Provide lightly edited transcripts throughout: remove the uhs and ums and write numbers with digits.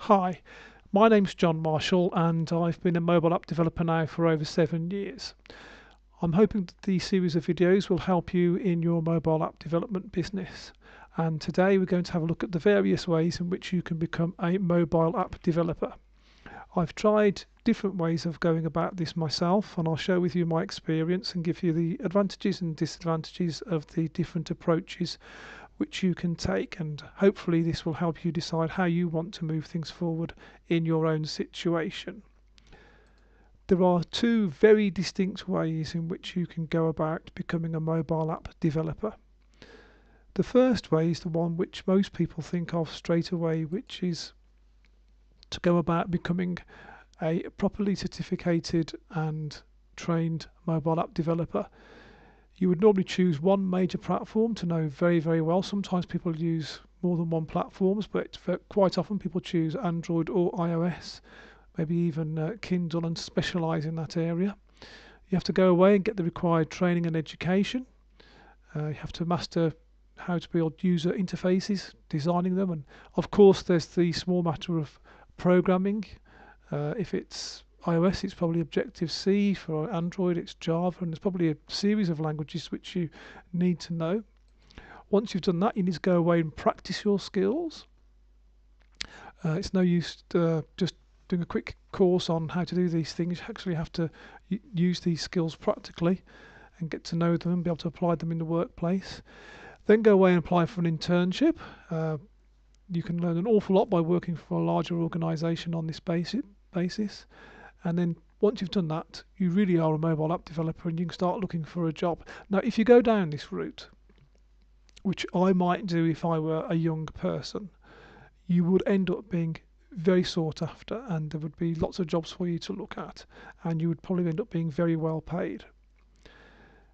Hi, my name's John Marshall and I've been a mobile app developer now for over 7 years. I'm hoping that these series of videos will help you in your mobile app development business. And today we're going to have a look at the various ways in which you can become a mobile app developer. I've tried different ways of going about this myself, and I'll share with you my experience and give you the advantages and disadvantages of the different approaches which you can take, and hopefully this will help you decide how you want to move things forward in your own situation. There are two very distinct ways in which you can go about becoming a mobile app developer. The first way is the one which most people think of straight away, which is to go about becoming a properly certificated and trained mobile app developer. You would normally choose one major platform to know very, very well. Sometimes people use more than one platforms, but quite often people choose Android or iOS, maybe even Kindle, and specialize in that area. You have to go away and get the required training and education. You have to master how to build user interfaces, designing them, and of course there's the small matter of programming. If it's iOS, it's probably Objective-C. For Android, it's Java, and there's probably a series of languages which you need to know. Once you've done that, you need to go away and practice your skills. It's no use just doing a quick course on how to do these things. You actually have to use these skills practically and get to know them and be able to apply them in the workplace. Then go away and apply for an internship. You can learn an awful lot by working for a larger organisation on this basis. And then once you've done that, you really are a mobile app developer and you can start looking for a job. Now, if you go down this route, which I might do if I were a young person, you would end up being very sought after and there would be lots of jobs for you to look at, and you would probably end up being very well paid.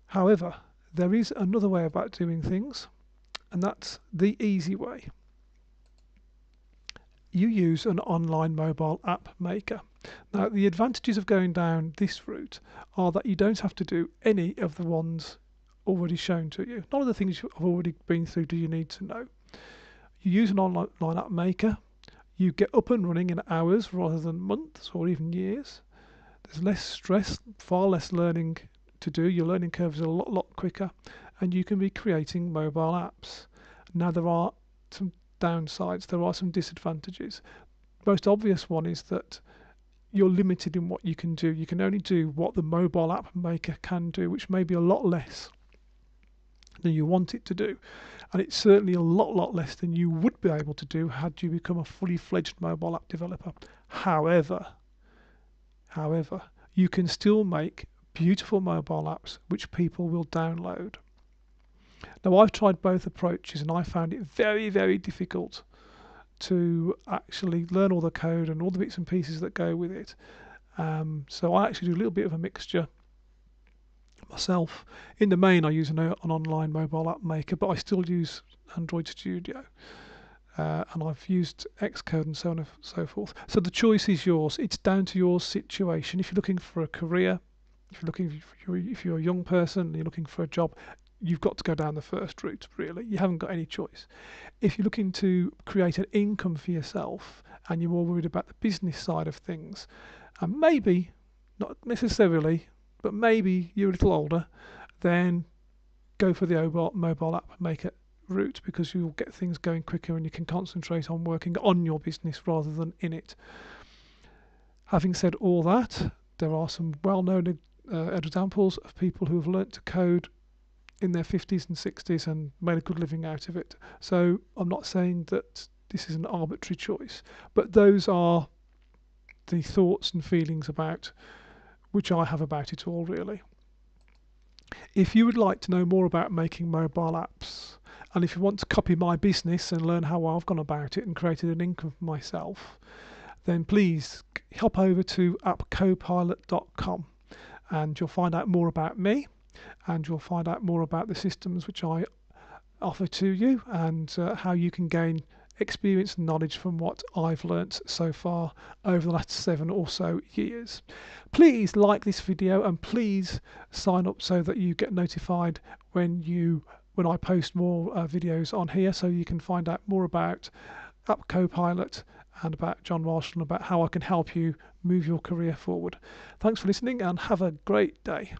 However, there is another way about doing things, and that's the easy way. You use an online mobile app maker. Now, the advantages of going down this route are that you don't have to do any of the ones already shown to you. None of the things you've already been through do you need to know. You use an online app maker. You get up and running in hours rather than months or even years. There's less stress, far less learning to do. Your learning curve is a lot quicker, and you can be creating mobile apps. Now, there are some downsides, there are some disadvantages. Most obvious one is that you're limited in what you can do. You can only do what the mobile app maker can do, which may be a lot less than you want it to do. And it's certainly a lot less than you would be able to do had you become a fully fledged mobile app developer. However, you can still make beautiful mobile apps which people will download. Now, I've tried both approaches and I found it very, very difficult to actually learn all the code and all the bits and pieces that go with it. So I actually do a little bit of a mixture myself. In the main, I use an online mobile app maker, but I still use Android Studio. And I've used Xcode and so on and so forth. So the choice is yours. It's down to your situation. If you're looking for a career, if you're a young person and you're looking for a job, you've got to go down the first route, really. You haven't got any choice. If you're looking to create an income for yourself and you're more worried about the business side of things, and maybe, not necessarily, but maybe you're a little older, then go for the mobile app maker route, because you'll get things going quicker and you can concentrate on working on your business rather than in it. Having said all that, there are some well-known examples of people who have learnt to code in their 50s and 60s and made a good living out of it. So I'm not saying that this is an arbitrary choice, but those are the thoughts and feelings about which I have about it all, really. If you would like to know more about making mobile apps, and if you want to copy my business and learn how I've gone about it and created an income for myself, then please hop over to appcopilot.com and you'll find out more about me, and you'll find out more about the systems which I offer to you, and how you can gain experience and knowledge from what I've learnt so far over the last 7 or so years. Please like this video and please sign up so that you get notified when I post more videos on here, so you can find out more about App Copilot and about John Marshall and about how I can help you move your career forward. Thanks for listening and have a great day.